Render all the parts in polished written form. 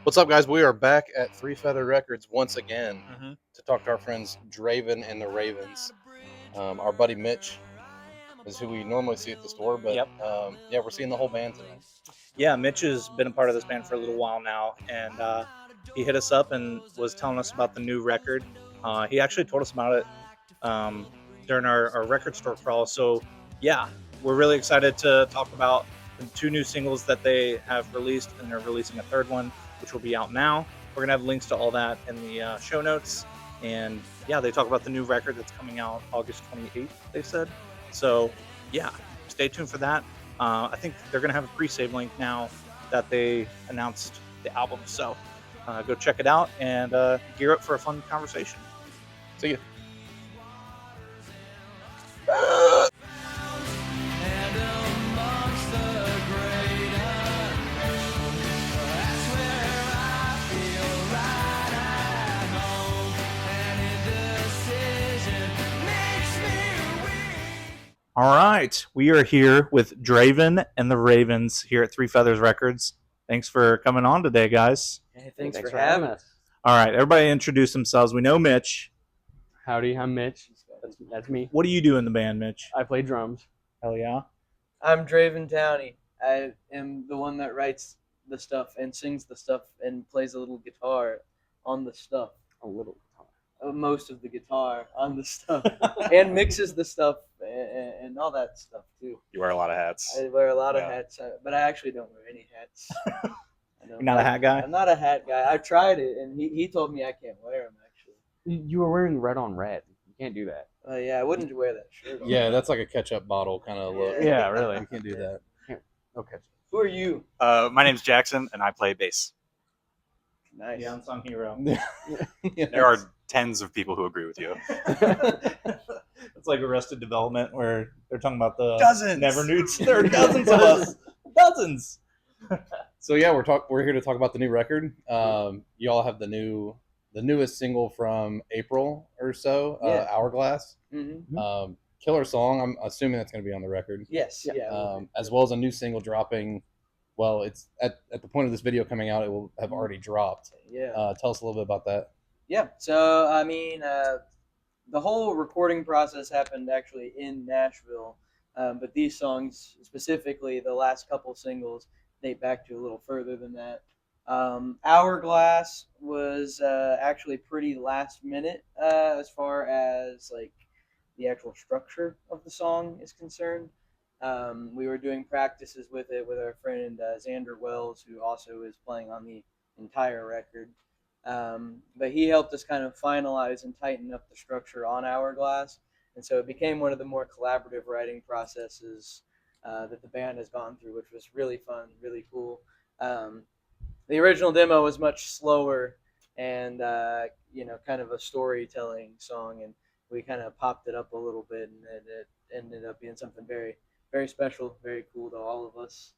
What's up, guys? We are back at Three Feather Records once again Mm-hmm. to talk to our friends Dravin and the Ravens. Our buddy Mitch is who we normally see at the store, but Yep. yeah, we're seeing the whole band tonight. Yeah, Mitch has been a part of this band for a little while now, and he hit us up and was telling us about the new record. He actually told us about it um, during our record store crawl. So, yeah, we're really excited to talk about the two new singles that they have released, and they're releasing a third one, which will be out now. We're going to have links to all that in the show notes. And yeah, they talk about the new record that's coming out August 28th, they said. So, yeah, stay tuned for that. I think they're going to have a pre-save link now that they announced the album. So go check it out and gear up for a fun conversation. See you. All right, we are here with Dravin and the Ravens here at Three Feathers Records. Thanks for coming on today, guys. Hey, thanks for having us. All right, everybody introduce themselves. We know Mitch. Howdy, I'm Mitch. That's me. What do you do in the band, Mitch? I play drums. Hell yeah. I'm Dravin Downey. I am the one that writes the stuff and sings the stuff and plays a little guitar on the stuff. A little. Most of the guitar on the stuff. And mixes the stuff and all that stuff too. You wear a lot of hats. I wear a lot of hats, but I actually don't wear any hats. You're not a hat guy? I'm not a hat guy. I've tried it, and he told me I can't wear them, actually. You were wearing red on red. You can't do that. Yeah, I wouldn't wear that shirt. Yeah, that's like a ketchup bottle kind of look. Yeah, really. You can't do that. Okay. Who are you? My name's Jackson, and I play bass. Nice. The unsung hero. There are tens of people who agree with you. It's like Arrested Development where they're talking about the Dozens. never nudes. There are dozens of us. Dozens. So yeah, we're here to talk about the new record. You all have the newest single from April or so, Yeah. Hourglass. Mm-hmm. Killer song. I'm assuming that's going to be on the record. Yes. Yeah. As well as a new single dropping. Well, it's at the point of this video coming out, it will have already dropped. Yeah. Tell us a little bit about that. Yeah. So I mean, the whole recording process happened actually in Nashville, but these songs, specifically the last couple singles, date back to a little further than that. Hourglass was actually pretty last minute as far as like the actual structure of the song is concerned. We were doing practices with it with our friend Xander Wells, who also is playing on the entire record. But he helped us kind of finalize and tighten up the structure on Hourglass. And so it became one of the more collaborative writing processes that the band has gone through, which was really fun, really cool. The original demo was much slower and, kind of a storytelling song. And we kind of popped it up a little bit, and it ended up being something very, very special, very cool to all of us.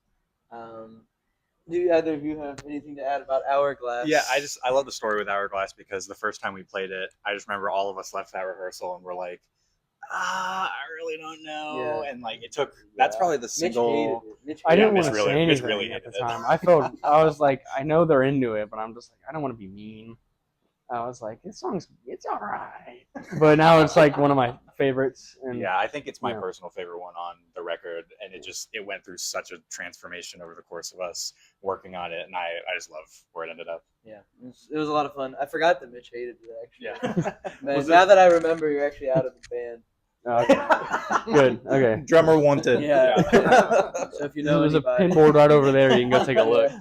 Do either of you have anything to add about Hourglass? Yeah, I love the story with Hourglass because the first time we played it, I just remember all of us left that rehearsal and we're like, I really don't know. Yeah. And like it took. That's probably the Mitch single. hated it. Mitch I didn't hated want Mitch to really- say Mitch anything really at the hated it. time. I was like, I know they're into it, but I'm just like, I don't want to be mean. I was like, it's all right. But now it's like one of my favorites. And Yeah, I think it's my Yeah. personal favorite one on the record, and it went through such a transformation over the course of us working on it, and I just love where it ended up. Yeah, it was a lot of fun. I forgot that Mitch hated it, actually. Yeah. Man, now that I remember, you're actually out of the band. Okay. Good. Okay. Drummer wanted. Yeah. So if you know There's a anybody. pinboard right over there. You can go take a look.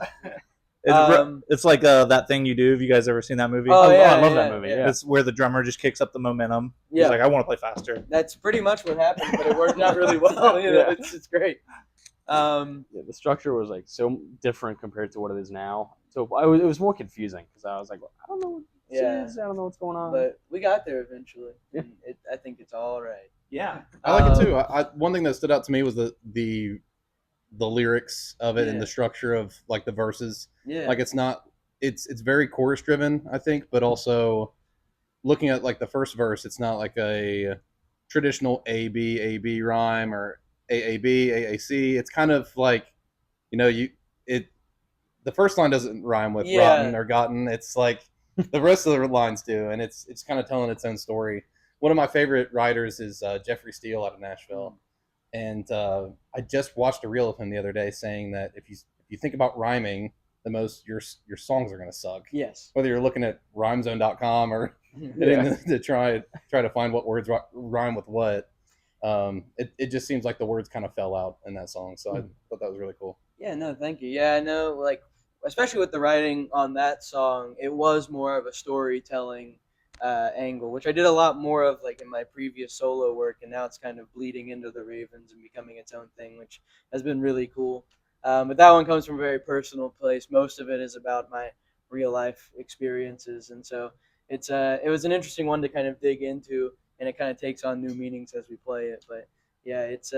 It's like that thing you do. Have you guys ever seen that movie? Oh, yeah, I love that yeah, movie. yeah. Yeah. It's where the drummer just kicks up the momentum. Yeah. He's like, I want to play faster. That's pretty much what happened, but it worked out really well. You know, Yeah. it's great. Yeah, the structure was like so different compared to what it is now. So it was more confusing because I was like, I don't know what this Yeah. is. I don't know what's going on. But we got there eventually. Yeah. And I think it's all right. Yeah. I like it too. One thing that stood out to me was the lyrics of it and Yeah. the structure of like the verses. Yeah. Like it's very chorus driven, I think, but also looking at like the first verse, it's not like a traditional A B rhyme or AAB AAC. It's kind of like, the the first line doesn't rhyme with Yeah. rotten or gotten. It's like the rest of the lines do, and it's kind of telling its own story. One of my favorite writers is Jeffrey Steele out of Nashville, and I just watched a reel of him the other day saying that if you think about rhyming, the most your songs are going to suck. Yes. Whether you're looking at rhymezone.com or hitting to try to find what words rhyme with what. It just seems like the words kind of fell out in that song, so I thought that was really cool. Yeah, no, thank you. Yeah, I know, like, especially with the writing on that song, it was more of a storytelling angle, which I did a lot more of, like, in my previous solo work, and now it's kind of bleeding into the Ravens and becoming its own thing, which has been really cool. But that one comes from a very personal place. Most of it is about my real life experiences, and so it was an interesting one to kind of dig into, and it kind of takes on new meanings as we play it. But yeah, it's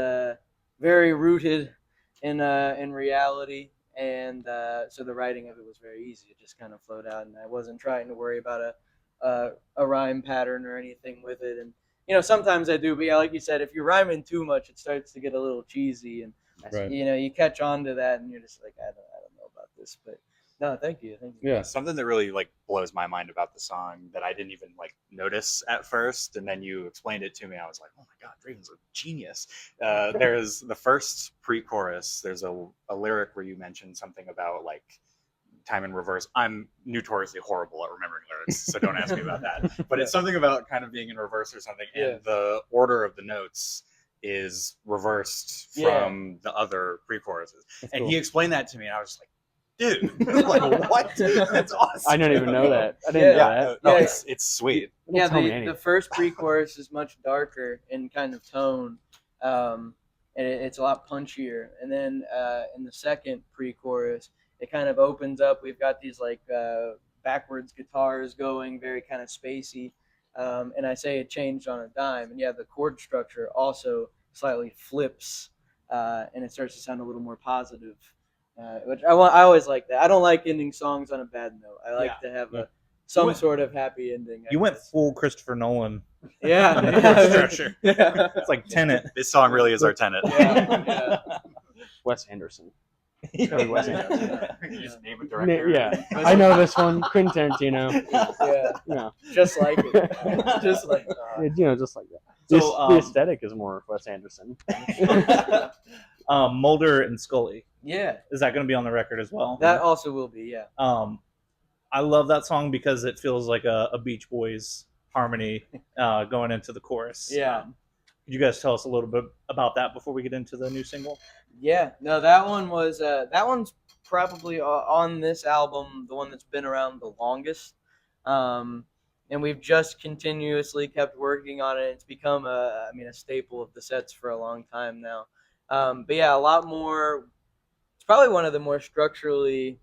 very rooted in reality, and so the writing of it was very easy. It just kind of flowed out, and I wasn't trying to worry about a rhyme pattern or anything with it. And sometimes I do, but yeah, like you said, if you're rhyming too much, it starts to get a little cheesy, and Right. you catch on to that, and you're just like, I don't know about this, but no, thank you. Yeah. Something that really like blows my mind about the song that I didn't even like notice at first, and then you explained it to me. I was like, oh my god, Draven's a genius. There's the first pre-chorus. There's a lyric where you mentioned something about like time in reverse. I'm notoriously horrible at remembering lyrics, so don't ask me about that. But it's something about kind of being in reverse or something, and the order of the notes is reversed from the other pre-choruses. And he explained that to me, and I was just like, dude, like what? That's awesome. I didn't even know that. I didn't know that. No, it's sweet. Yeah, the first pre-chorus is much darker in kind of tone, and it's a lot punchier. And then in the second pre-chorus, it kind of opens up. We've got these like backwards guitars going, very kind of spacey. And I say it changed on a dime. And yeah, the chord structure also slightly flips, and it starts to sound a little more positive. Which I always like that. I don't like ending songs on a bad note. I like to have some sort of happy ending. You went full Christopher Nolan. Yeah, on the chord structure. Yeah. It's like Tenet. This song really is our Tenet. Yeah. Wes Anderson. Wes Anderson. You just name a director. Yeah, I know this one. Quentin Tarantino. Yeah. Just like it. Just like just like that. So, the aesthetic is more Wes Anderson. Mulder and Scully. Yeah. Is that going to be on the record as well? That also will be, yeah. I love that song because it feels like a Beach Boys harmony going into the chorus. Yeah. Could you guys tell us a little bit about that before we get into the new single? Yeah. No, that one's probably on this album the one that's been around the longest. And we've just continuously kept working on it. It's become a staple of the sets for a long time now. But yeah, a lot more. It's probably one of the more structurally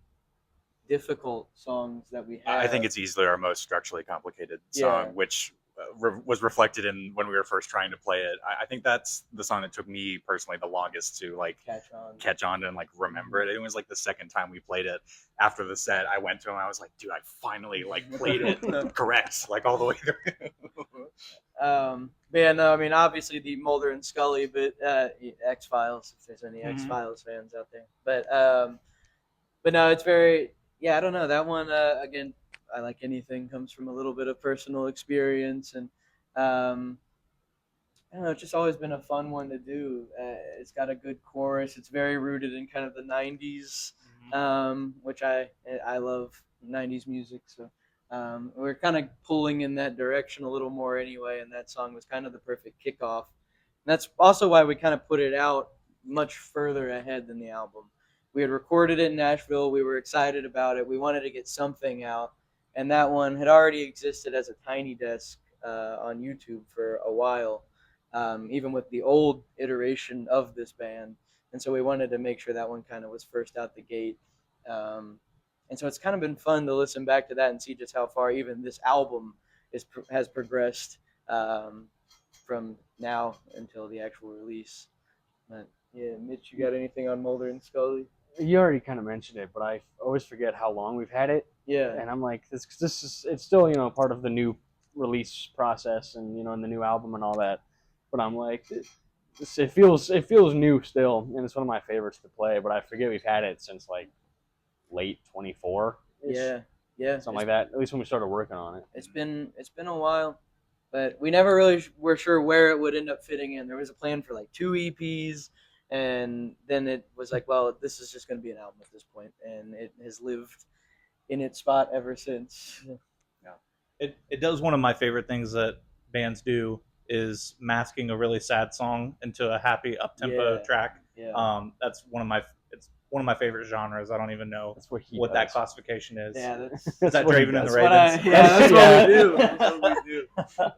difficult songs that we have. I think it's easily our most structurally complicated song, which was reflected in when we were first trying to play it. I think that's the song that took me personally the longest to like catch on and like remember it. It was like the second time we played it after the set. I went to him. I was like, dude, I finally like played it correct, like all the way through. But yeah, no, I mean, obviously the Mulder and Scully, but X-Files, if there's any X-Files fans out there. But no, it's very, I don't know. That one, again, I like anything, comes from a little bit of personal experience. And I don't know, it's just always been a fun one to do. It's got a good chorus. It's very rooted in kind of the 90s, which I love 90s music. So we're kind of pulling in that direction a little more anyway, and that song was kind of the perfect kickoff. And that's also why we kind of put it out much further ahead than the album. We had recorded it in Nashville. We were excited about it. We wanted to get something out, and that one had already existed as a tiny desk on YouTube for a while, even with the old iteration of this band. And so we wanted to make sure that one kind of was first out the gate. And so it's kind of been fun to listen back to that and see just how far even this album has progressed from now until the actual release. But yeah, Mitch, you got anything on Mulder and Scully? You already kind of mentioned it, but I always forget how long we've had it. Yeah. And I'm like, it's still, part of the new release process and, and the new album and all that. But I'm like, it feels new still, and it's one of my favorites to play, but I forget we've had it since like late 24. Yeah, Something like that. At least when we started working on it. It's been a while, but we never really were sure where it would end up fitting in. There was a plan for like 2 EPs, and then it was like, well, this is just going to be an album at this point, and it has lived in its spot ever since. It does one of my favorite things that bands do is masking a really sad song into a happy up tempo Yeah. track. Yeah. That's one of my favorite genres. I don't even know That's what he what that does. classification is. Yeah, that's Is that what he Dravin and the does. Ravens? that's Yeah. what we do. That's what we do.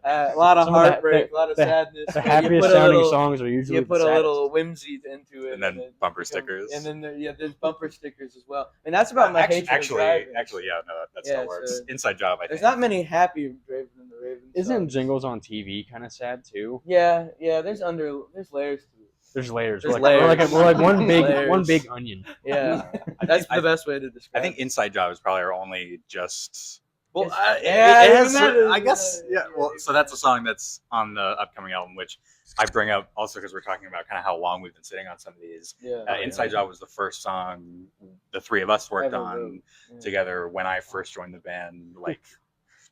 A lot of Some of the- heartbreak, a lot of the- sadness. The but you happiest put a sounding little- songs are usually You put the a saddest. little whimsy into it, And then it bumper becomes- stickers. and then there's bumper stickers as well. And that's about my hatred of actually, Dravin. yeah, no, that Yeah, still works. so- Inside Job, I think. There's not many happy Dravin and the Ravens. Isn't songs. Jingles on TV kind of sad too? Yeah. There's layers to it. There's layers. There's We're like layers. we're like one big Layers. onion. Yeah, I that's think- the best way to I describe. think Inside Job is probably our only just. Well, It's- it even has, that is- I guess, yeah. Well, so that's a song that's on the upcoming album, which I bring up also because we're talking about kind of how long we've been sitting on some of these. Yeah. Inside Job was the first song the three of us worked Ever on wrote. Yeah. together when I first joined the band. Like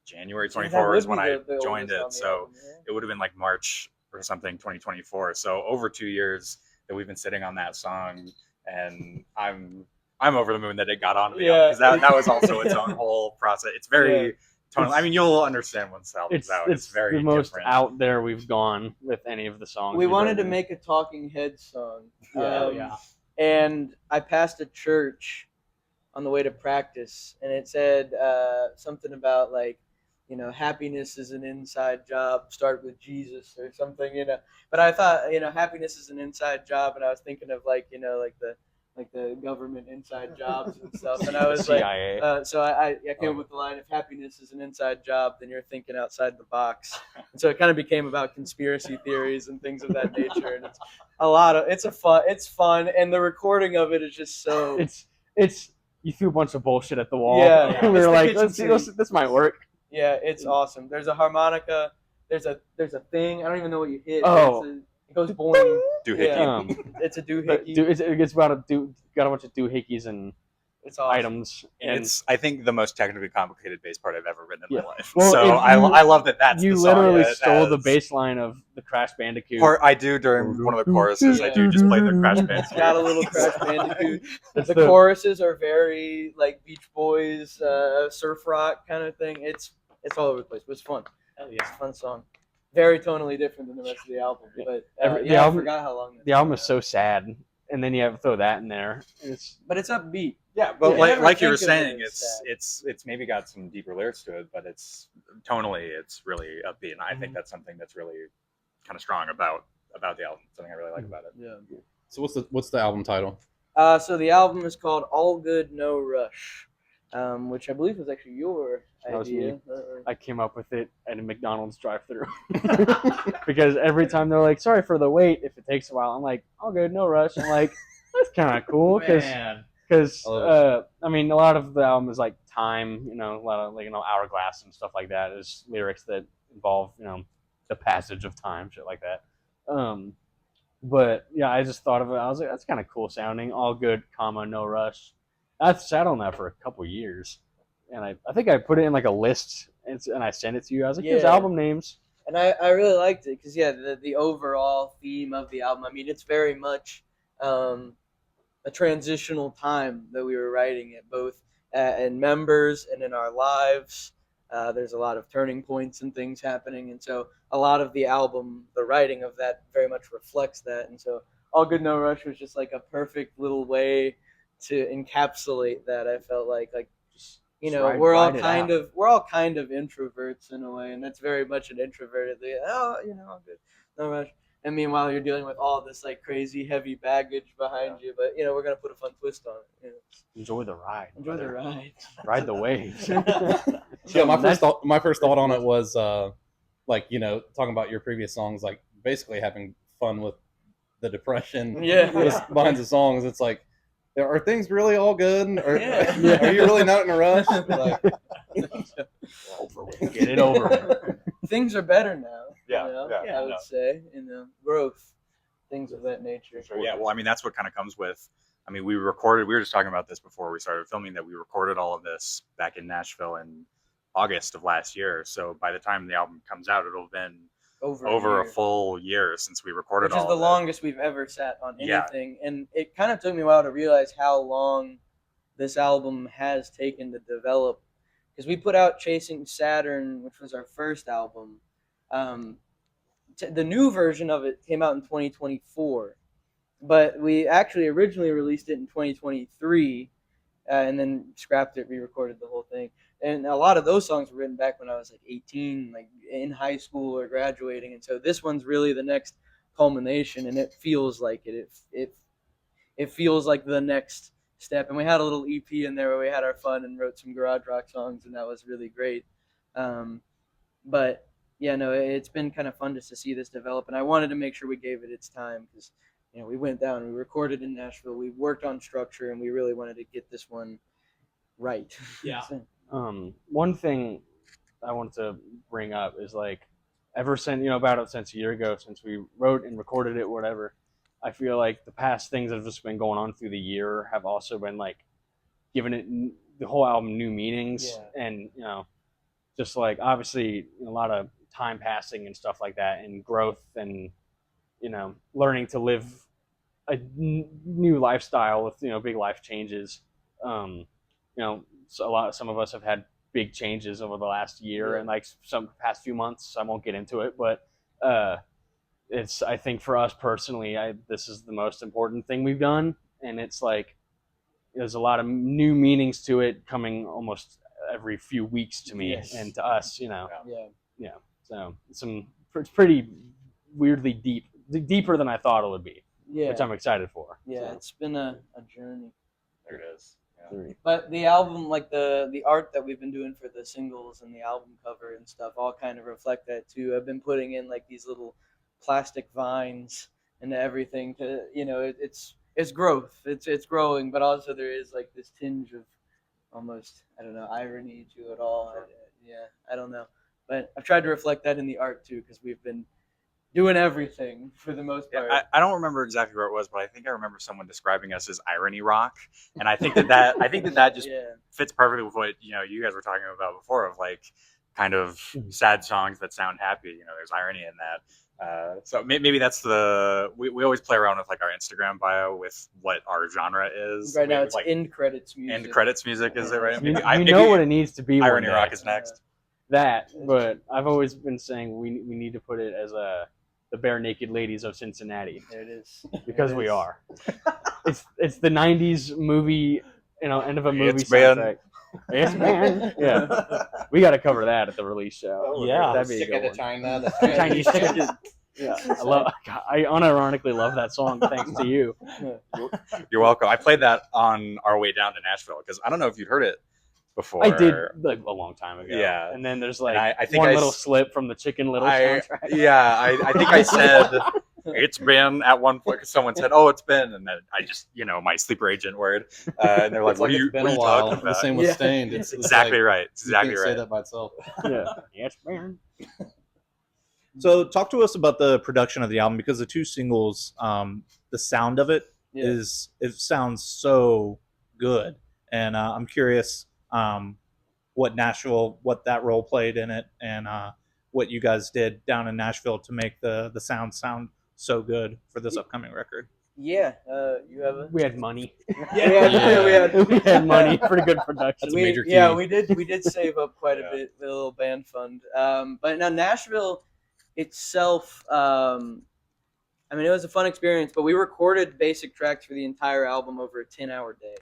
January Yeah, 24 that was would when be I the joined oldest on it, the so album, yeah. it would have been like March or something 2024. So over 2 years that we've been sitting on that song, and I'm over the moon that it got onto the album because that was also its own whole process. It's very tonal. I mean, you'll understand once the album's out. It's very the most different. out there we've gone with any of the songs. We we've wanted to written. make a Talking Heads song. Yeah. And I passed a church on the way to practice, and it said something about like, happiness is an inside job. Start with Jesus or something, But I thought, happiness is an inside job, and I was thinking of like the government inside jobs and stuff. And I was CIA. so I came up with the line: if happiness is an inside job, then you're thinking outside the box. And so it kind of became about conspiracy theories and things of that nature. And it's fun, and the recording of it is just so. It's you threw a bunch of bullshit at the wall. Yeah. we It's were the like, kitchen let's see, sink. this might work. Yeah, it's awesome. There's a harmonica. There's a thing. I don't even know what you hit. Oh. It goes boing. Doohickey. It's a But doohickey. it gets got a bunch of doohickeys and It's awesome. items. And It's, I think, the most technically complicated bass part I've ever written in Yeah. my life. Well, So if I you- love that that's you the song literally that stole the has- bass line of the Crash Bandicoot. Part I do during one of the choruses. I do just play the Crash Bandicoot. It's got a little Crash Bandicoot. That's The choruses are very like Beach Boys, surf rock kind of thing. It's all over the place, but it's fun. It's a fun song. Very tonally different than the rest of the album, but The album- I forgot how long. The album is so sad, and then you have to throw that in there. but it's upbeat. Yeah, but Yeah. like, Never like you were think of it saying, as it's maybe got some deeper lyrics to it, but it's tonally it's really upbeat, and I think that's something that's really kind of strong about the album. Something I really like about it. Yeah. So what's the album title? So the album is called All Good No Rush, which I believe was actually your That was idea. me. I came up with it at a McDonald's drive-thru because every time they're like, "Sorry for the wait. If it takes a while," I'm like, "All good, no rush." I'm like, "That's kind of cool," because I mean, a lot of the album is like time, a lot of Hourglass and stuff like that is lyrics that involve the passage of time, shit like that. But yeah, I just thought of it. I was like, that's kind of cool sounding. All good, no rush. I sat on that for a couple years, and I think I put it in like a list, and I sent it to you. I was like, here's Yeah. album names. And I really liked it because the overall theme of the album. I mean, it's very much a transitional time that we were writing it, both in members and in our lives. There's a lot of turning points and things happening, and so a lot of the album, the writing of that, very much reflects that. And so, All Good No Rush was just like a perfect little way to encapsulate that. I felt like we're all kind of introverts in a way, and that's very much an introverted thing. All good, no rush. And meanwhile, you're dealing with all this like crazy heavy baggage behind you, but we're gonna put a fun twist on it. Enjoy the ride. Enjoy the ride. Ride the waves. Yeah, my first thought on it was talking about your previous songs, like basically having fun with the depression. Yeah. Behind the songs, it's like, are things really all good? Or Yeah. are you really not in a rush? Like, Get it over with. Things are better now. Yeah, I would say, growth, things of that nature. Sure, yeah, well, I mean, that's what kind of comes with I mean, we were just talking about this before we started filming, that we recorded all of this back in Nashville in August of last year. So by the time the album comes out, it'll have been over a full year since we recorded all of it. Which is the longest we've ever sat on Yeah. anything. And it kind of took me a while to realize how long this album has taken to develop. Because we put out Chasing Saturn, which was our first album. The new version of it came out in 2024. But we actually originally released it in 2023 and then scrapped it, re-recorded the whole thing. And a lot of those songs were written back when I was like 18, like in high school or graduating. And so this one's really the next culmination, and it feels like it. It feels like the next step. And we had a little EP in there where we had our fun and wrote some garage rock songs, and that was really great. But yeah, no, it's been kind of fun just to see this develop, and I wanted to make sure we gave it its time because we went down, we recorded in Nashville, we worked on structure, and we really wanted to get this one right. Yeah. One thing I wanted to bring up is like, ever since since a year ago, since we wrote and recorded it, whatever, I feel like the past things that have just been going on through the year have also been like giving it the whole album new meanings, and just like obviously a lot of time passing and stuff like that, and growth, and learning to live a new lifestyle with big life changes. So some of us have had big changes over the last year and like some past few months. I won't get into it, but it's, I think for us personally, this is the most important thing we've done, and it's like there's a lot of new meanings to it coming almost every few weeks to me and to us. So it's pretty weirdly deeper than I thought it would be, which I'm excited for. It's been a journey. There it is. But the album, like the art that we've been doing for the singles and the album cover and stuff, all kind of reflect that too. I've been putting in like these little plastic vines and everything to, it's growth. It's growing, but also there is like this tinge of almost, I don't know, irony to it all. I don't know, but I've tried to reflect that in the art too, because we've been doing everything for the most part. I don't remember exactly where it was, but I think I remember someone describing us as irony rock, and I think that just fits perfectly with what you guys were talking about before, of like kind of sad songs that sound happy. There's irony in that. So maybe that's we always play around with like our Instagram bio with what our genre is. Right now, it's like end credits music. End credits music, is it right? Maybe what it needs to be. Irony rock is next. But I've always been saying we need to put it as the Bare Naked Ladies of Cincinnati. There it is. Because we are. It's the '90s movie, end of a movie soundtrack. It's man. Yeah, we got to cover that at the release show. That'd be a good one. China, the Chinese ticket. Yeah, I unironically love that song. Thanks to you. You're welcome. I played that on our way down to Nashville because I don't know if you'd heard it before. I did like a long time ago. Yeah, and then there's like I think one little slip from the Chicken Little soundtrack. I think I said it's been at one point because someone said, "Oh, it's been," and then I just my sleeper agent word, and they're like, "What are you talking about?" The same with Stained. It's exactly right. It's exactly you right. Say that by itself. It's man. So talk to us about the production of the album, because the two singles, the sound of it sounds so good, and I'm curious what that role played in it, and what you guys did down in Nashville to make the sound so good for this upcoming record. You have We had money. we had money. Pretty good production. That's a major key. We did save up quite a bit with a little band fund. But now Nashville itself, it was a fun experience, but we recorded basic tracks for the entire album over a 10-hour day.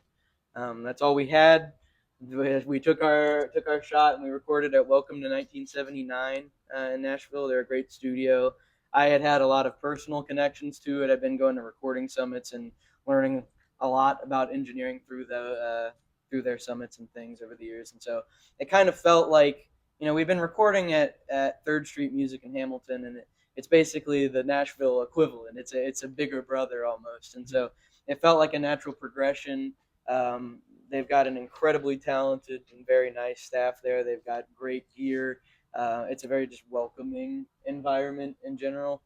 That's all we had. We took our shot and we recorded at Welcome to 1979 in Nashville. They're a great studio. I had a lot of personal connections to it. I've been going to recording summits and learning a lot about engineering through their summits and things over the years. And so it kind of felt like, we've been recording at 3rd Street Music in Hamilton, and it's basically the Nashville equivalent. It's a bigger brother almost. And so it felt like a natural progression. They've got an incredibly talented and very nice staff there. They've got great gear. It's a very just welcoming environment in general.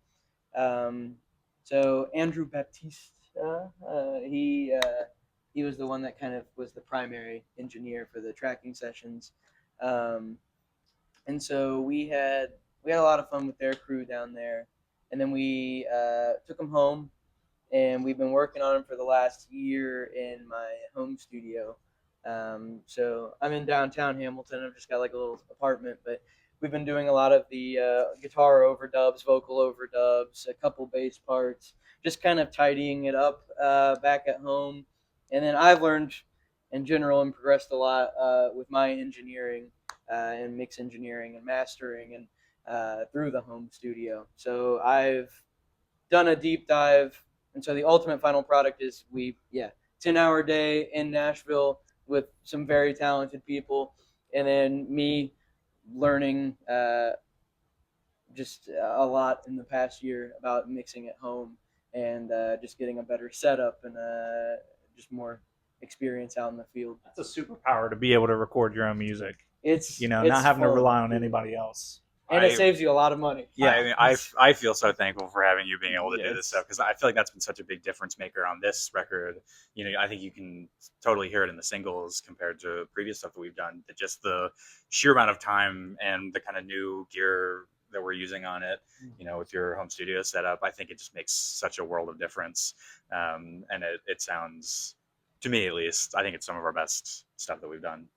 So Andrew Baptiste He was the one that kind of was the primary engineer for the tracking sessions, um, and so we had a lot of fun with their crew down there, and then we took them home, and we've been working on them for the last year in my home studio. So I'm in downtown Hamilton. I've just got like a little apartment, but we've been doing a lot of the guitar overdubs, vocal overdubs, a couple bass parts, just kind of tidying it up back at home. And then I've learned in general and progressed a lot with my engineering and mix engineering and mastering and through the home studio. So I've done a deep dive, and so the ultimate final product is 10-hour day in Nashville with some very talented people, and then me learning just a lot in the past year about mixing at home and just getting a better setup and just more experience out in the field. That's a superpower to be able to record your own music. It's Not it's having to fun, rely on anybody else. and it saves you a lot of money. Yeah, I mean, I feel so thankful for having you being able to do Yes. this stuff, because I feel like that's been such a big difference maker on this record. I think you can totally hear it in the singles compared to previous stuff that we've done. That just the sheer amount of time and the kind of new gear that we're using on it, with your home studio setup, I think it just makes such a world of difference. And it sounds, to me at least, I think it's some of our best stuff that we've done.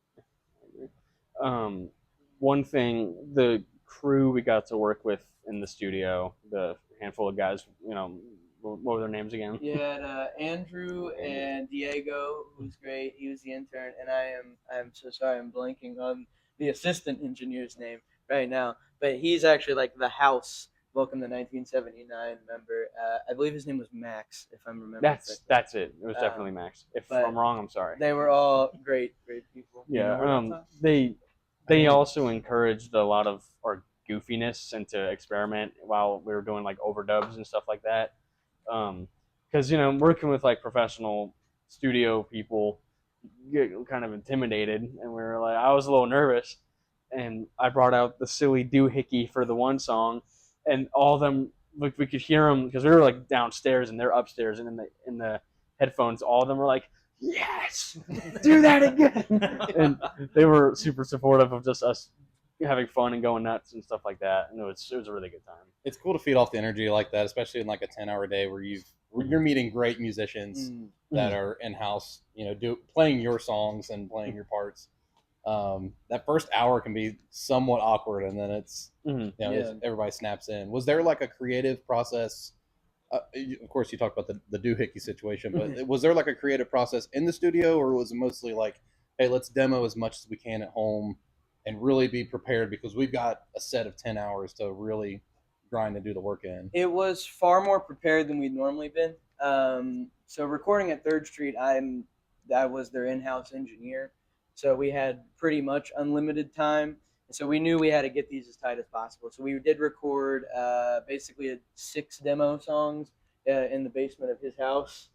One thing, the crew we got to work with in the studio, the handful of guys, what were their names again? You had Andrew and Diego, who's great. He was the intern, and I'm so sorry, I'm blanking on the assistant engineer's name right now. But he's actually like the house Welcome to 1979 member. I believe his name was Max, if I'm remembering. That's it. It was definitely Max. If I'm wrong, I'm sorry. They were all great people. Yeah. They also encouraged a lot of our goofiness and to experiment while we were doing like overdubs and stuff like that. Because working with like professional studio people, you get kind of intimidated, and we were like, I was a little nervous, and I brought out the silly doohickey for the one song, and all of them, like, we could hear them because we were like downstairs and they're upstairs, and in the headphones, all of them were like, yes, do that again. And they were super supportive of just us having fun and going nuts and stuff like that, and it was a really good time. It's cool to feed off the energy like that, especially in like a 10-hour day where you're meeting great musicians that are in house, playing your songs and playing your parts. That first hour can be somewhat awkward, and then it's everybody snaps in. Was there like a creative process? Of course, you talked about the doohickey situation, but was there like a creative process in the studio, or was it mostly like, hey, let's demo as much as we can at home and really be prepared because we've got a set of 10 hours to really grind and do the work in? It was far more prepared than we'd normally been. So recording at Third Street, I was their in-house engineer, so we had pretty much unlimited time. So we knew we had to get these as tight as possible. So we did record basically 6 demo songs in the basement of his house.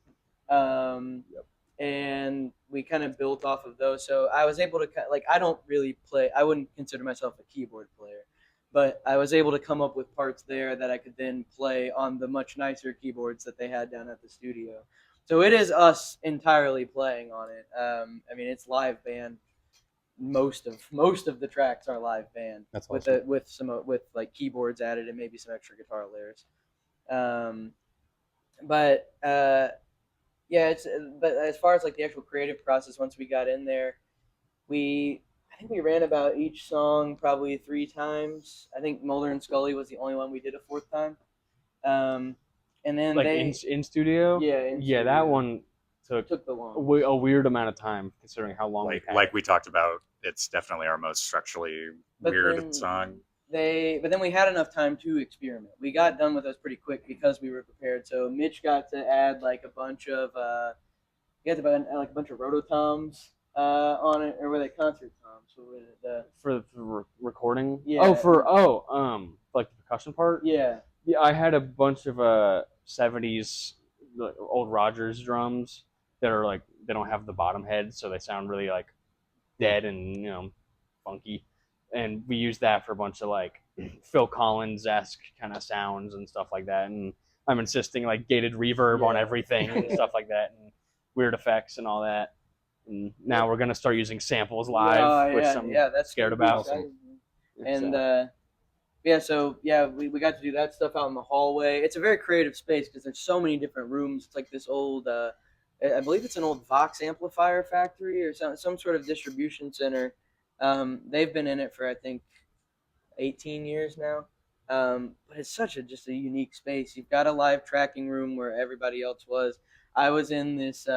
And we kind of built off of those. So I was able to, I don't really play, I wouldn't consider myself a keyboard player, but I was able to come up with parts there that I could then play on the much nicer keyboards that they had down at the studio. So it is us entirely playing on it. I mean, it's live band. Most of the tracks are live band. That's awesome. with like keyboards added and maybe some extra guitar layers. But as far as like the actual creative process, once we got in there, I think we ran about each song probably 3 times. I think Mulder and Scully was the only one we did a 4th time. And then like in studio. Yeah, that one took the long. A weird amount of time considering how long like we talked about. It's definitely our most structurally weird song. But then we had enough time to experiment. We got done with those pretty quick because we were prepared. So Mitch got to add like a bunch of rototoms on it, or were they concert toms? What was it? For recording. Yeah. Like the percussion part. Yeah. Yeah, I had a bunch of 70s old Rogers drums that are like, they don't have the bottom head, so they sound really like dead and funky. And we used that for a bunch of like Phil Collins-esque kind of sounds and stuff like that. And I'm insisting like gated reverb on everything and stuff like that, and weird effects and all that. And now we're gonna start using samples live, which I'm that's scared gonna be about. exciting. And we got to do that stuff out in the hallway. It's a very creative space because there's so many different rooms. It's like this old, I believe it's an old Vox amplifier factory or some sort of distribution center. They've been in it for I think 18 years now. But it's just a unique space. You've got a live tracking room where everybody else was. I was in this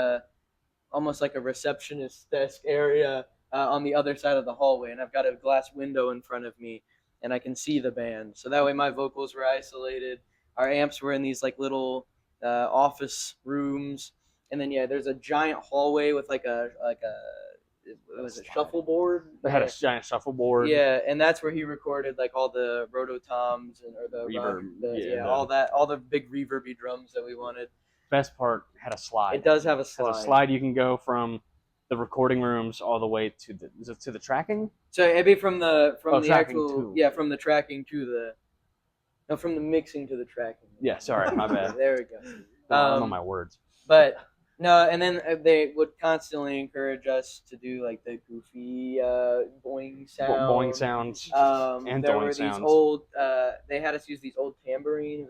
almost like a receptionist desk area on the other side of the hallway, and I've got a glass window in front of me, and I can see the band. So that way, my vocals were isolated. Our amps were in these like little office rooms, and then there's a giant hallway with like a was it shuffleboard? They had a giant shuffleboard. Yeah, and that's where he recorded like all the rototoms and or the reverb, all the big reverby drums that we wanted. Best part had a slide. It does have a slide. It has a slide you can go from the recording rooms all the way to the tracking. So it'd be from the actual too. From the tracking to from the mixing to the tracking. Yeah, sorry, my bad. There we go. I don't know my words. But no, and then they would constantly encourage us to do like the goofy boing sounds. And there were these old. They had us use these old tambourine.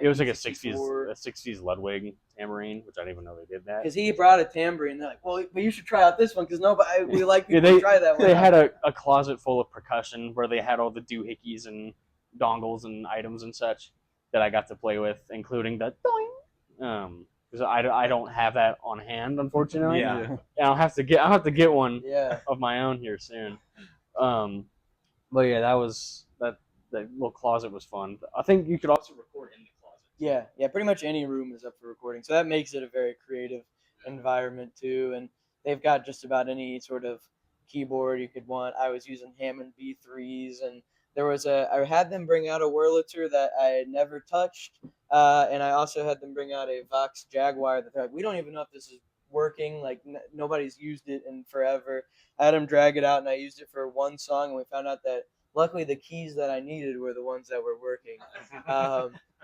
It was like a '60s Ludwig tambourine, which I didn't even know they did that. Because he brought a tambourine. They're like, well, but you should try out this one because we like people to try that one. They had a closet full of percussion where they had all the doohickeys and dongles and items and such that I got to play with, including the doing. Because I don't have that on hand, unfortunately. Yeah. And I'll have to get one of my own here soon. But yeah, that little closet was fun. I think you could also record in the closet. Yeah, pretty much any room is up for recording. So that makes it a very creative environment too. And they've got just about any sort of keyboard you could want. I was using Hammond B3s, and I had them bring out a Wurlitzer that I had never touched. And I also had them bring out a Vox Jaguar that they're like, we don't even know if this is working. Like nobody's used it in forever. I had them drag it out, and I used it for one song, and we found out that luckily the keys that I needed were the ones that were working.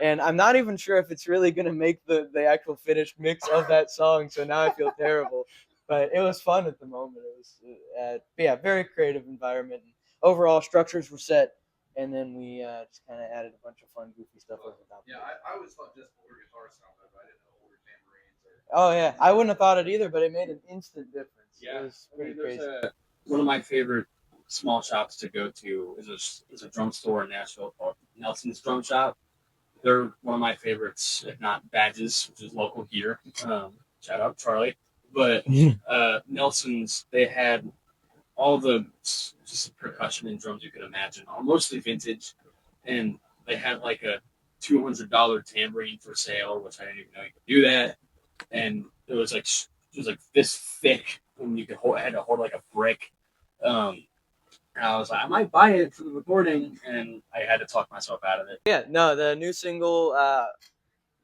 And I'm not even sure if it's really going to make the actual finished mix of that song. So now I feel terrible. But it was fun at the moment. It was, very creative environment. Overall, structures were set. And then we just kind of added a bunch of fun, goofy stuff over top. Yeah, I always thought just older guitar sounded, but I didn't know older tambourines. Oh yeah, I wouldn't have thought it either, but it made an instant difference. Yeah, it was pretty crazy. One of my favorite small shops to go to is a drum store in Nashville called Nelson's Drum Shop. They're one of my favorites, if not Badges, which is local here. Shout out Charlie. But Nelson's, they had all the just percussion and drums you could imagine, mostly vintage, and they had like a $200 tambourine for sale, which I didn't even know you could do that. And it was like this thick, and you could had to hold like a brick. And I was like, I might buy it for the recording, and I had to talk myself out of it. Yeah, no, the new single,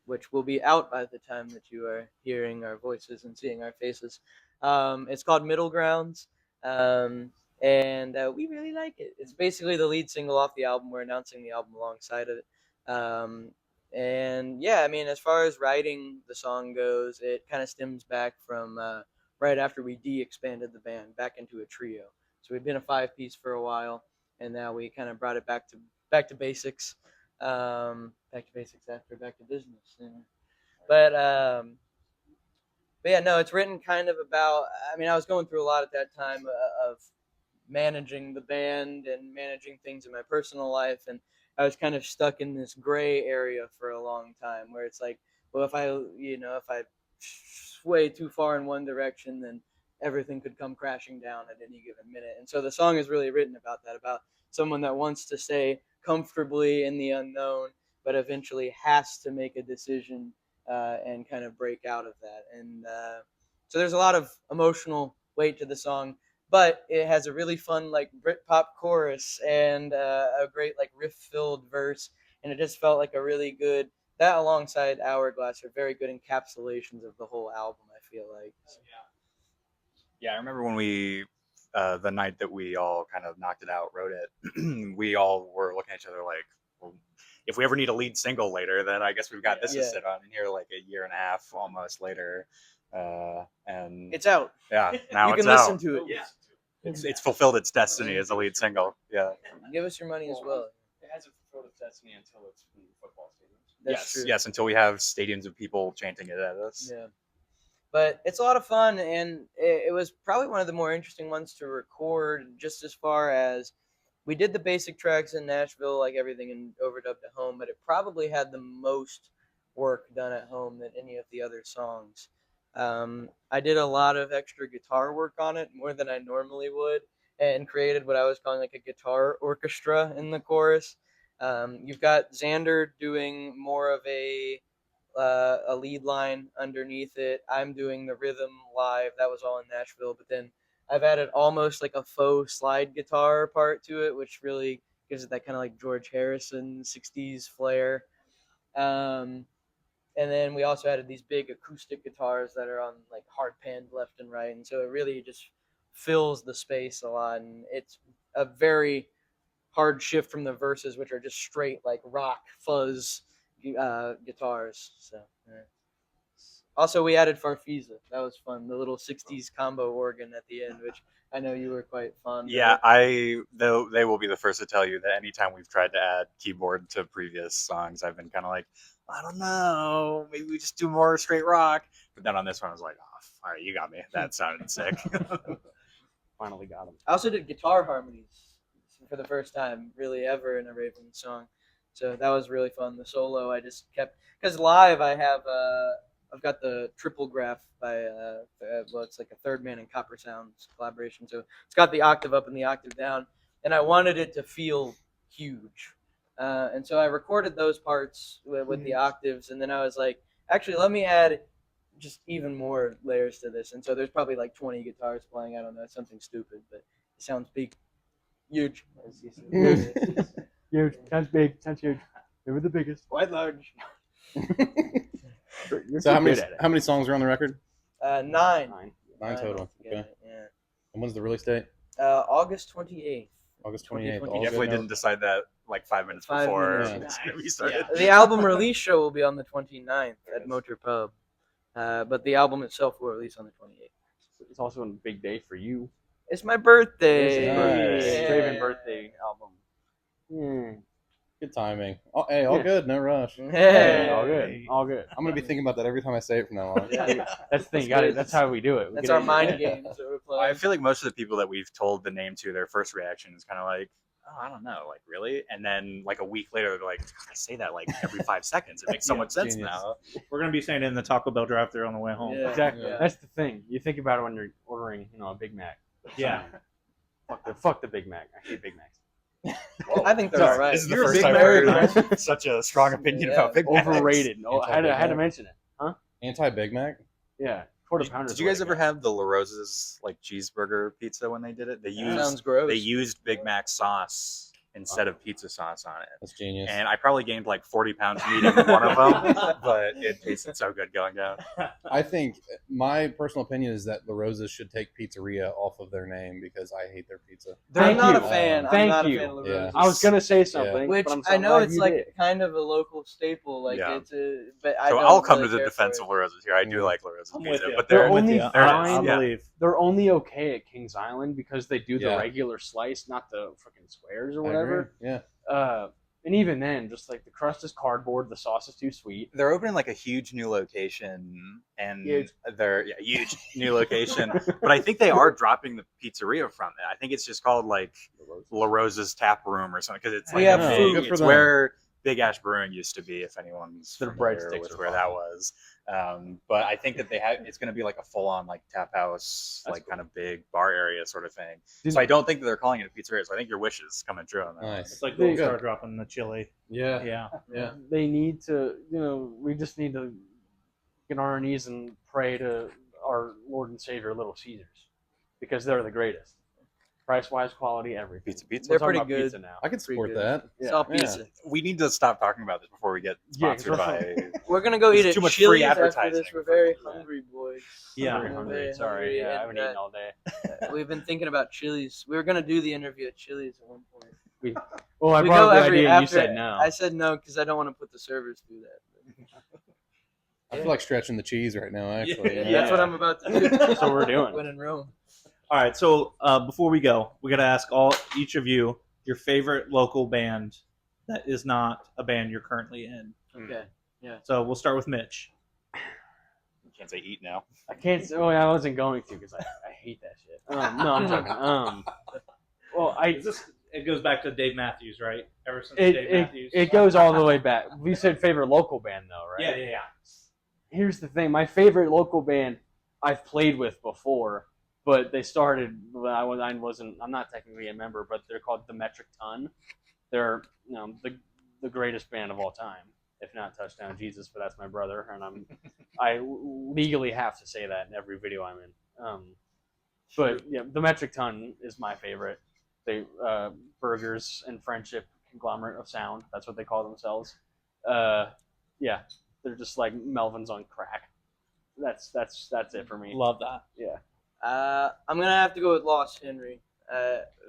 which will be out by the time that you are hearing our voices and seeing our faces, it's called Middle Grounds. And we really like it. It's basically the lead single off the album. We're announcing the album alongside of it. And yeah, I mean, as far as writing the song goes, it kind of stems back from right after we de-expanded the band back into a trio. So we've been a 5-piece for a while, and now we kind of brought it back to basics. Back to basics after back to business. But yeah, no, it's written kind of about. I mean, I was going through a lot at that time of managing the band and managing things in my personal life, and I was kind of stuck in this gray area for a long time where it's like, well, if I sway too far in one direction, then everything could come crashing down at any given minute. And so the song is really written about that, about someone that wants to stay comfortably in the unknown, but eventually has to make a decision and kind of break out of that. And so there's a lot of emotional weight to the song, but it has a really fun like Britpop chorus and a great like riff-filled verse, and it just felt like a really good, that alongside Hourglass are very good encapsulations of the whole album, I feel like. So. Yeah, I remember when we, the night that we all kind of knocked it out, wrote it, we all were looking at each other like, well, if we ever need a lead single later, then I guess we've got this to Yeah. sit on. And here, like a year and a half almost later, and It's out. yeah, now You it's can listen out. to it. It's fulfilled its destiny as a lead single. Yeah. Give us your money as well. It hasn't fulfilled its destiny until it's in football stadiums. That's yes. true. Yes. Until we have stadiums of people chanting it at us. Yeah. But it's a lot of fun, and it was probably one of the more interesting ones to record, just as far as we did the basic tracks in Nashville, like everything, and overdubbed at home, but it probably had the most work done at home than any of the other songs. I did a lot of extra guitar work on it, more than I normally would, and created what I was calling like a guitar orchestra in the chorus. You've got Xander doing more of a lead line underneath it. I'm doing the rhythm live. That was all in Nashville, but then I've added almost like a faux slide guitar part to it, which really gives it that kind of like George Harrison 60s flair. And then we also added these big acoustic guitars that are on like hard panned left and right. And so it really just fills the space a lot. And it's a very hard shift from the verses, which are just straight like rock fuzz guitars. So yeah. Also, we added Farfisa. That was fun. The little '60s combo organ at the end, which I know you were quite fond Yeah, of. they will be the first to tell you that anytime we've tried to add keyboard to previous songs, I've been kind of like, I don't know, maybe we just do more straight rock. But then on this one, I was like, oh, all right, you got me. That sounded sick. Finally got him. I also did guitar harmonies for the first time, really ever, in a Raven song. So that was really fun. The solo I just kept, because live I have I've got the triple graph by well, it's like a Third Man and Copper Sounds collaboration. So it's got the octave up and the octave down, and I wanted it to feel huge. And so I recorded those parts with the octaves, and then I was like, actually, let me add just even more layers to this. And so there's probably like 20 guitars playing. I don't know, something stupid, but it sounds big, huge. As you said. Huge. Sounds big. Sounds huge. They were the biggest. Quite large. You're So too good at it. how many songs are on the record? 9. 9 Nine total. altogether, Okay. Yeah. And when's the release date? August 28th. August 28th. 2020. All You definitely good didn't notes. decide that like 5 minutes 5 before minutes. we started. The album release show will be on the 29th at Motor Pub, but the album itself will release on the 28th. It's also a big day for you. It's my birthday. Nice. Yeah. Draven birthday album. Hmm. Good timing. Oh, hey, all Yeah. good. No rush. Hey. All good. All good. I'm gonna be thinking about that every time I say it from now on. That's the thing. That's You got it. good. That's how we do it. We That's get our it- mind games that we're I playing. feel like most of the people that we've told the name to, their first reaction is kind of like, oh, I don't know, like really? And then like a week later, they're like, I say that like every 5 seconds. It makes so Yeah, much sense genius. now. We're gonna be saying it in the Taco Bell drive-thru on the way home. Yeah. Exactly. Yeah. That's the thing. You think about it when you're ordering, a Big Mac. Yeah. Fuck the Big Mac. I hate Big Macs. I think they're all right. This is the You're a first Big time Mac I've heard such a strong opinion Yeah. about Big Macs. Overrated. No, I had to mention it. Anti Big Mac. Yeah. Quarter pounder. Did you guys ever have the La Rosa's like cheeseburger pizza when they did it? They Sounds used gross. they used Big Mac sauce instead of pizza sauce on it. That's genius. And I probably gained like 40 pounds eating one of them, but it tasted so good going down. I think my personal opinion is that La Rosa's should take pizzeria off of their name because I hate their pizza. I'm Thank not you. a fan. I'm Thank not you. a fan of La Yeah. Rosa's. I was gonna say something, Which but I'm so I know glad it's you like did. kind of a local staple. Like Yeah. it's a, but I So don't I'll come really to the care defense for of La Rosa's here. I do like La Rosa's I'm pizza, with you. but They're they're only there it fine. is. I Yeah. believe. They're only okay at Kings Island because they do the Yeah. regular slice, not the freaking squares or I agree. whatever. Yeah. And even then, just like the crust is cardboard, the sauce is too sweet. They're opening like a huge new location, and Huge. they're huge new location. But I think they are dropping the pizzeria from it. I think it's just called like La Rosa's Tap Room or something because it's We like have a food. big, Good for it's them. where Big Ash Brewing used to be. If anyone's Their familiar breadsticks with are where fire. that was, but I think that it's going to be like a full-on like tap house, That's like cool. kind of big bar area sort of thing. Did- So I don't think that they're calling it a pizzeria. So I think your wish is coming true on that. Nice. It's like They- Gold Star dropping the chili. Yeah. Yeah. Yeah. They need to, we just need to get on our knees and pray to our Lord and Savior, Little Caesars, because they're the greatest. Price wise, quality, everything. Pizza. They're We're talking pretty about good. Pizza now. I could support Pretty that. Yeah. Salt Yeah. pizza. We need to stop talking about this before we get Yeah, 'cause sponsored by. We're gonna go There's eat too at much free Chili's after advertising. this. We're very Yeah. hungry, boys. Yeah. Very We're hungry. very Sorry. hungry, Yeah, I and, haven't eaten all day. We've been thinking about Chili's. We were gonna do the interview at Chili's at one point. Well, I We brought go up the every idea and you after. said no. I said no because I don't want to put the servers through that. I feel like stretching the cheese right now. Actually, Yeah. That's what I'm about to do. That's what we're doing. When in Rome. All right, so before we go, we got to ask each of you your favorite local band that is not a band you're currently in. Okay. So we'll start with Mitch. You can't say eat now. I can't. Oh, I wasn't going to because I hate that shit. No, I'm joking. Well, It goes back to Dave Matthews, right? Ever since Dave Matthews. it goes all the way back. We said favorite local band though, right? Yeah. Here's the thing: my favorite local band I've played with before, but they started when I'm not technically a member, but they're called the Metric Ton. They're the greatest band of all time, if not Touchdown Jesus, but that's my brother, and I legally have to say that in every video I'm in. But yeah, the Metric Ton is my favorite. They burgers and friendship conglomerate of sound. That's what they call themselves. Yeah, they're just like Melvin's on crack. That's it for me. Love that. Yeah. I'm gonna have to go with Lost Henry.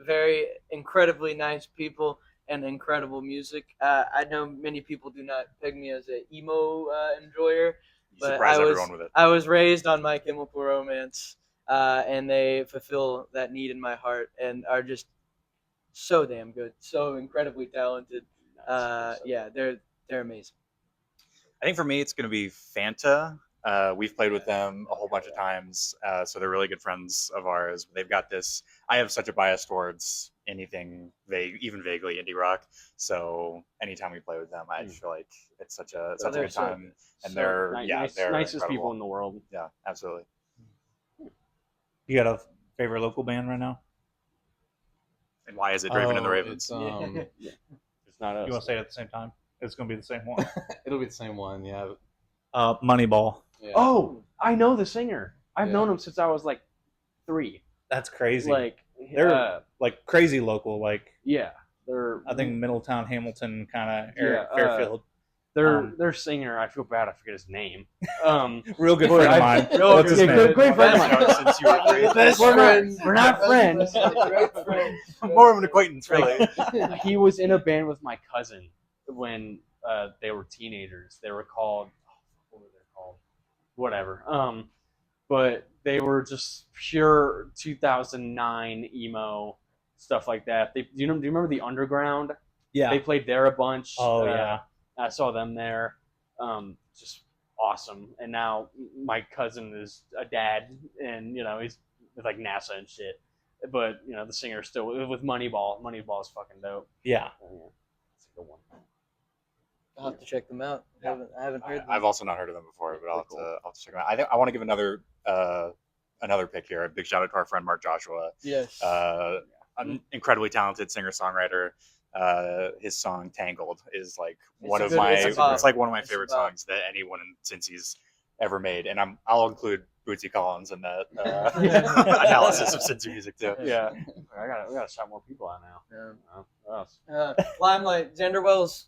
Very incredibly nice people and incredible music. I know many people do not peg me as an emo enjoyer, You but surprise everyone with it. I was raised on My Chemical Romance, and they fulfill that need in my heart and are just so damn good, so incredibly talented. Yeah, they're amazing. I think for me, it's going to be Fanta. We've played with them a whole bunch of times, so they're really good friends of ours. They've got this. I have such a bias towards anything even vaguely indie rock. So anytime we play with them, I feel like it's such a good time. And they're nicest incredible. people in the world. Yeah, absolutely. You got a favorite local band right now? And why is it Dravin and the Ravens? It's not us. You want to say it at the same time? It's going to be the same one. it'll be the same one. Yeah. Moneyball. Yeah. Oh, I know the singer. I've Yeah. known him since I was like 3. That's crazy. Like They're like crazy local. Like yeah, they're I think Middletown, Hamilton, kind of Yeah, Fairfield. their singer. I feel bad. I forget his name. Real good Well, friend of I- mine. real What's his good- name? great friend of mine. Since you were great. Best We're not- friends. we're not friends. Great friends. More of an acquaintance, really. He was in a band with my cousin when they were teenagers. They were called what were they called? Whatever. But they were just pure 2009 emo stuff like that. Do you remember the Underground? Yeah. They played there a bunch. Oh, yeah. I saw them there. Just awesome. And now my cousin is a dad, and he's with like NASA and shit. But the singer still with Moneyball. Moneyball is fucking dope. Yeah. It's a good one. I'll have to check them out. I haven't heard them. I've also not heard of them before, but I'll have to check them out. I think I want to give another pick here. A big shout out to our friend Mark Joshua. Yes. An incredibly talented singer-songwriter. His song "Tangled" is like one of good- my it's a bop. it's like one of my It's a favorite bop. songs that anyone since he's ever made, and I'll include Bootsy Collins in that analysis of Cincy music too. Yeah. I gotta shout more people out now. Yeah. What else? Limelight. Xander Wells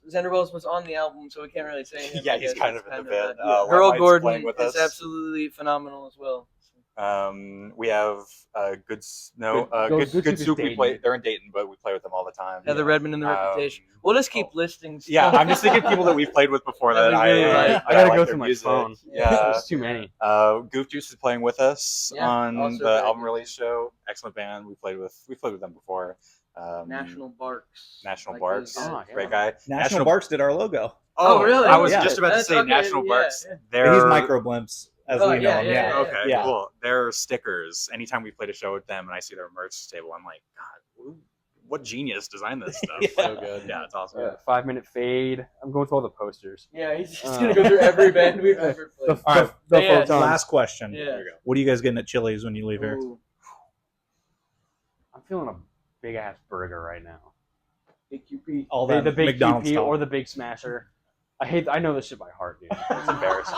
was on the album, so we can't really say anything. Yeah, he's because kind it's of in the band. Earl Limelight's Gordon playing with is us. absolutely phenomenal as well. We have Good Good Soup is Soup. We Dayton. play. They're in Dayton, but we play with them all the time. Heather Redmond and the Reputation. We'll just keep listing stuff. Yeah, I'm just thinking people that we've played with before that That we really like. that I gotta like go their through my music. phone. Yeah. There's too many. Goof Juice is playing with us Yeah, on also the very album good. release show. Excellent band. We played with them before. National Barks. National Like Barks. those guys. Oh, yeah. Great guy. National Barks did our logo. Oh, really? I was Yeah. just about to That's say okay, National yeah, Barks. yeah. They're He's Micro Blimps, as Oh, we know yeah, him. yeah, Yeah. yeah. Okay, Yeah. cool. Their stickers. Anytime we played a show with them and I see their merch table, I'm like, God, what genius designed this stuff? So good. Yeah, it's awesome. 5-minute fade. I'm going through all the posters. Yeah, he's just gonna go through every band we've ever played. The, All right, the yeah, photons. Last question. Yeah. There you go. What are you guys getting at Chili's when you leave here? Ooh, I'm feeling a big ass burger right now. Big QP. All The that big McDonald's QP stuff. or the big smasher. I know this shit by heart, dude. It's embarrassing.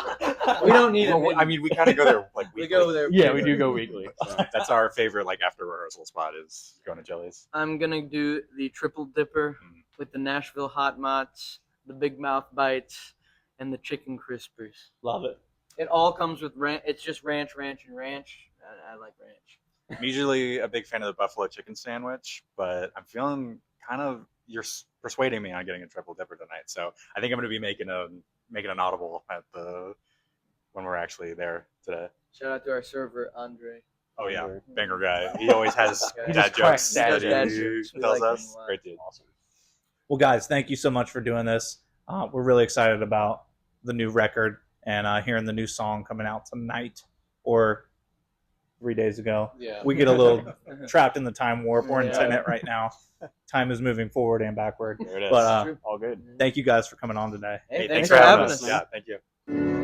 We don't need it. Well, I mean, we kind of go there like we weekly. go there. Yeah, we do go weekly. So. That's our favorite like after rehearsal spot is going to Chili's. I'm gonna do the triple dipper with the Nashville hot mots, the big mouth bites, and the chicken crispers. Love it. It all comes with ranch. It's just ranch, and ranch. I like ranch. I'm usually a big fan of the buffalo chicken sandwich, but I'm feeling you're persuading me on getting a triple dipper tonight. So I think I'm going to be making an audible at when we're actually there today. Shout out to our server, Andre. Oh yeah, banger guy. He always has He dad just cracks jokes dad that jokes. he We tells like him us. a lot. Great dude. Awesome. Well, guys, thank you so much for doing this. We're really excited about the new record and hearing the new song coming out tonight or 3 days ago. Yeah. We get a little trapped in the time warp. We're in Yeah. Tenet right now. Time is moving forward and backward. There it is. But All good. thank you guys for coming on today. Hey, Thanks for having us. us. Yeah, thank you.